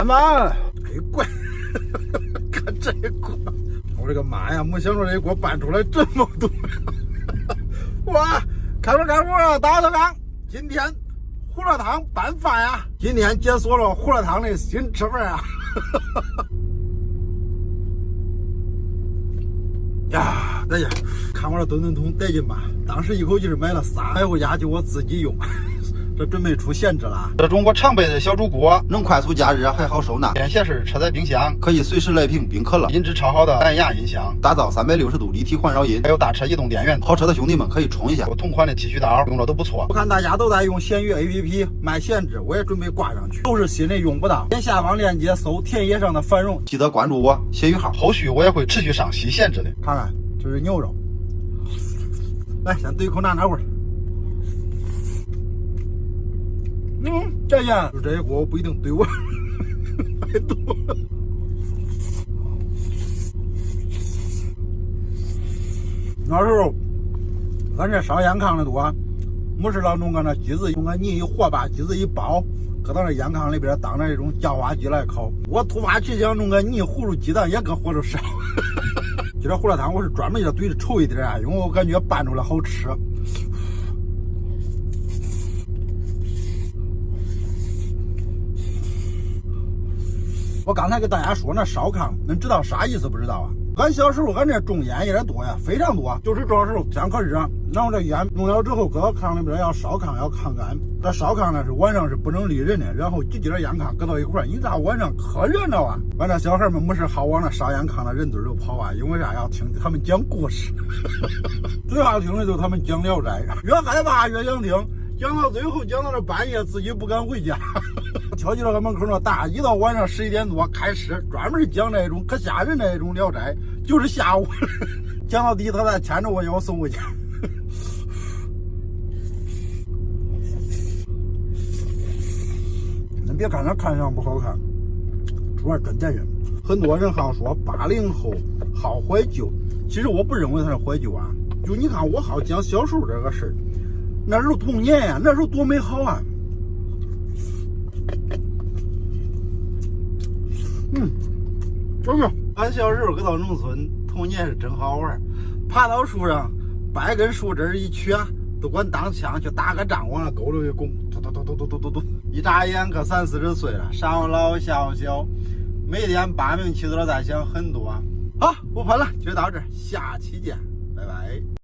干嘛？哎怪，看这锅，我的个妈呀！没想到这锅拌出来这么多。哇，看着干活啊，大头刚，今天胡辣汤拌饭呀！今天解锁了胡辣汤的新吃法啊！呀，大家看我这吨吨桶带劲吧？当时一口气是买了300回家，就我自己用。这准备出限制了。这中国常备的小煮锅，能快速加热，还好收纳。便携式车载冰箱，可以随时来瓶冰可乐。音质超好的蓝牙音响，打造360度立体环绕音，还有大车移动电源。跑车的兄弟们可以冲一下。有同款的剃须刀，用了都不错。我看大家都在用闲鱼 APP 卖闲置，我也准备挂上去。都是新的用不到，点下方链接搜田野上的繁荣，记得关注我写语号。后续我也会持续上新闲置的。看看，这是牛肉。来，先对口拿会儿。这样就这一锅不一定对我太多了。那时候俺这烧烟炕的多，没事当中俺那机子用个泥一和把机子一包，搁到那烟炕里边当着这种叫花鸡来烤。我突发奇想，弄个泥葫芦鸡蛋也搁火头烧。今天胡辣汤我是专门要对着稠一点啊，因为我感觉拌出来好吃。我刚才给大家说那烧炕，恁知道啥意思不知道啊？俺小时候俺这种烟也多呀，非常多。就是这时候天可热，然后这烟弄了之后搁到炕里边要烧炕要炕干。这烧炕呢是晚上是不能离人的，然后几根烟炕搁到一块儿，你咋晚上可热闹啊？完了小孩们没事好往那烧烟炕的人堆都跑啊，因为啥要听他们讲故事。最好听的就是他们讲聊斋，越害怕越想听。讲到最后，讲到了半夜，自己不敢回家，敲起了俺门口那大，一到晚上11点多开始，专门讲那种可吓人的那种聊斋，就是吓我，讲到底他再牵着我要我送回家。你别看他看上不好看，主要真带人。很多人好说80后好怀旧，其实我不认为他是怀旧啊，就你看我好讲小时候这个事儿。那时候童年呀，那时候多美好啊！真是，俺小时候搁到农村，童年是真好玩。爬到树上，掰根树枝一取啊，都管当枪，就打个仗，往那沟里一拱，突突突突突突突突。一眨眼可30-40岁了，上老下小，每天8名妻子都在想很多。好，不喷了，就到这儿，下期见，拜拜。